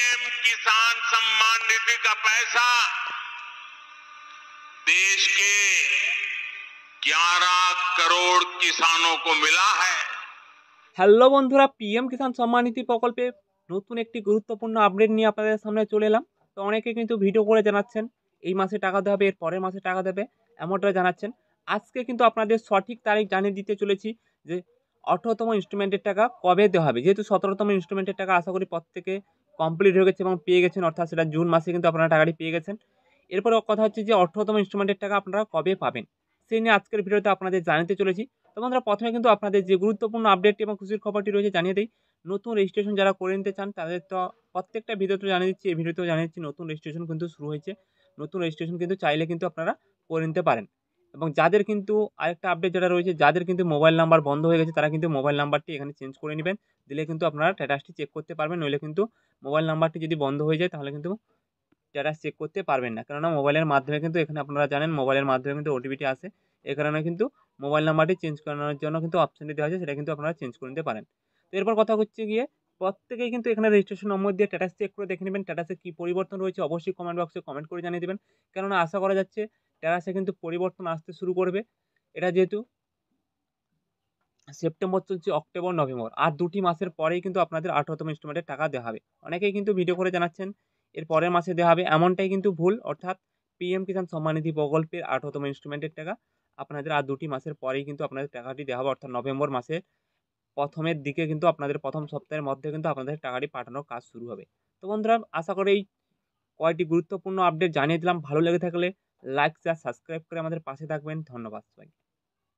PM किसान सम्मान निधि का पैसा देश के 11 करोड़ किसानों को मिला है। হ্যালো বন্ধুরা, পিএম কিষাণ সম্মান নিধি প্রকল্পে নতুন একটি গুরুত্বপূর্ণ আপডেট নিয়ে আপনাদের সামনে চলে এলাম। তো অনেকে কিন্তু ভিডিও করে জানাচ্ছেন এই মাসে টাকা দেবে, এর পরের মাসে টাকা দেবে, এমনটা জানাচ্ছেন। আজকে কিন্তু আপনাদের সঠিক তারিখ জানিয়ে দিতে চলেছি যে 18তম ইনস্টলমেন্টের টাকা কবে দেওয়া হবে। যেহেতু 17তম ইনস্টলমেন্টের টাকা আশা করি প্রত্যেকে কমপ্লিট হয়ে গেছে এবং পেয়ে গেছেন, অর্থাৎ সেটা জুন মাসে কিন্তু আপনারা টাকাটি পেয়ে গেছেন। এরপরে কথা হচ্ছে যে 18তম ইনস্টলমেন্টের টাকা আপনারা কবে পাবেন, সেই নিয়ে আজকের ভিডিওতে আপনাদের জানাতে চলেছি। তো বন্ধুরা, প্রথমে কিন্তু আপনাদের যে গুরুত্বপূর্ণ আপডেটটি এবং খুশির খবরটি রয়েছে জানিয়ে দিই। নতুন রেজিস্ট্রেশন যারা করে নিতে চান তাদের তো প্রত্যেকটা ভিডিওতে জানিয়ে দিচ্ছি, এই ভিডিওতেও জানিয়ে দিচ্ছি নতুন রেজিস্ট্রেশন কিন্তু শুরু হয়েছে। নতুন রেজিস্ট্রেশন কিন্তু চাইলে কিন্তু আপনারা করে নিতে পারেন। এবং যাদের কিন্তু আরেকটা আপডেট যেটা রয়েছে, যাদের কিন্তু মোবাইল নাম্বার বন্ধ হয়ে গেছে তারা কিন্তু মোবাইল নাম্বারটি এখানে চেঞ্জ করে নেবেন। দিলে কিন্তু আপনারা স্ট্যাটাসটি চেক করতে পারবেন। নইলে কিন্তু মোবাইল নাম্বারটি যদি বন্ধ হয়ে যায় তাহলে কিন্তু স্ট্যাটাস চেক করতে পারবেন না। কেননা মোবাইলের মাধ্যমে কিন্তু এখানে আপনারা জানেন মোবাইলের মাধ্যমে কিন্তু ওটিপিটি আসে। এ কারণে কিন্তু মোবাইল নাম্বারটি চেঞ্জ করানোর জন্য কিন্তু অপশানটি দেওয়া আছে, সেটা কিন্তু আপনারা চেঞ্জ করে নিতে পারেন। তো এরপর কথা হচ্ছে গিয়ে প্রত্যেকেই কিন্তু এখানে রেজিস্ট্রেশন নম্বর দিয়ে স্ট্যাটাস চেক করে দেখে নেবেন স্ট্যাটাসে কী পরিবর্তন রয়েছে। অবশ্যই কমেন্ট বক্সে কমেন্ট করে জানিয়ে দেবেন, কেননা আশা করা যাচ্ছে স্ট্যাটাসে কিন্তু পরিবর্তন আসতে শুরু করবে। এটা যেহেতু সেপ্টেম্বর চলছে, অক্টোবর নভেম্বর আর 2টি মাসের পরেই কিন্তু আপনাদের 18তম ইনস্টলমেন্টের টাকা দেওয়া হবে। অনেকেই কিন্তু ভিডিও করে জানাচ্ছেন এর পরের মাসে দেওয়া হবে, এমনটাই কিন্তু ভুল। অর্থাৎ পিএম কিষাণ সম্মান নিধি প্রকল্পের 18তম ইনস্টলমেন্টের টাকা আপনাদের আর 2টি মাসের পরেই কিন্তু আপনাদের টাকাটি দেওয়া হবে। অর্থাৎ নভেম্বর মাসের প্রথমের দিকে কিন্তু আপনাদের প্রথম সপ্তাহের মধ্যে কিন্তু আপনাদের টাকাটি পাঠানোর কাজ শুরু হবে। তো বন্ধুরা, আশা করি এই কয়েকটি গুরুত্বপূর্ণ আপডেট জানিয়ে দিলাম। ভালো লেগে থাকলে লাইক, শেয়ার, সাবস্ক্রাইব করে আমাদের পাশে থাকবেন। ধন্যবাদ সবাই।